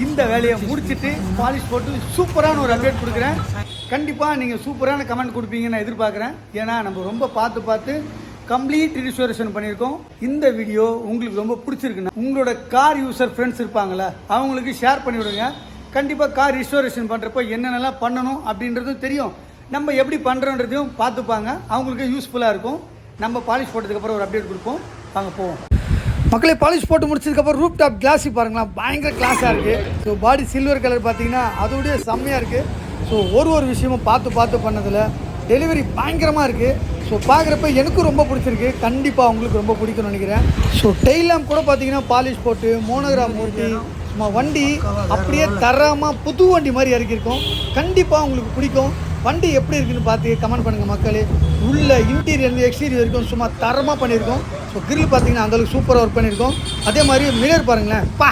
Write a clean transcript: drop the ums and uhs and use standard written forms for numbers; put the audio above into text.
இந்த வேலையை முடிச்சுட்டு பாலிஷ் போட்டு சூப்பரான ஒரு அப்டேட் கொடுக்குறேன். கண்டிப்பாக நீங்கள் சூப்பரான கமெண்ட் கொடுப்பீங்கன்னு நான் எதிர்பார்க்குறேன். ஏன்னா நம்ம ரொம்ப பார்த்து கம்ப்ளீட் ரிஸ்டோரேஷன் பண்ணியிருக்கோம். இந்த வீடியோ உங்களுக்கு ரொம்ப பிடிச்சிருக்குன்னா உங்களோட கார் யூசர் ஃப்ரெண்ட்ஸ் இருப்பாங்களே அவங்களுக்கு ஷேர் பண்ணி விடுங்க. கண்டிப்பாக கார் ரிஸ்டோரேஷன் பண்ணுறப்போ என்னென்னலாம் பண்ணணும் அப்படின்றதும் தெரியும், நம்ம எப்படி பண்ணுறோன்றதையும் பார்த்துப்பாங்க. அவங்களுக்கு யூஸ்ஃபுல்லாக இருக்கும். நம்ம பாலிஷ் போட்டதுக்கப்புறம் ஒரு அப்டேட் கொடுப்போம். வாங்க போவோம். மக்களே, பாலிஷ் போட்டு முடிச்சதுக்கப்புறம் ரூப் டாப் கிளாஸி பாருங்களா, பயங்கர கிளாஸாக இருக்குது. ஸோ பாடி சில்வர் கலர் பார்த்தீங்கன்னா அதோடைய செம்மையாக இருக்குது. ஸோ ஒரு விஷயமும் பார்த்து பண்ணதில் டெலிவரி பயங்கரமாக இருக்குது. ஸோ பார்க்குறப்ப எனக்கும் ரொம்ப பிடிச்சிருக்கு. கண்டிப்பாக உங்களுக்கு ரொம்ப பிடிக்கும்னு நினைக்கிறேன். ஸோ டெய்ல் லேம்ப் கூட பார்த்தீங்கன்னா பாலிஷ் போட்டு மோனோகிராம் ஓட்டி சும்மா வண்டி அப்படியே தரமாக புது வண்டி மாதிரி இறக்கியிருக்கோம். கண்டிப்பாக உங்களுக்கு பிடிக்கும். வண்டி எப்படி இருக்குன்னு பார்த்து கமெண்ட் பண்ணுங்கள் மக்களே. உள்ள இன்டீரியர் எக்ஸ்டீரியர் வரைக்கும் சும்மா தரமாக பண்ணியிருக்கோம். ஸோ கிரில் பார்த்தீங்கன்னா அந்தளவுக்கு சூப்பராக ஒர்க் பண்ணியிருக்கோம். அதே மாதிரி மிரர் பாருங்களேன், பா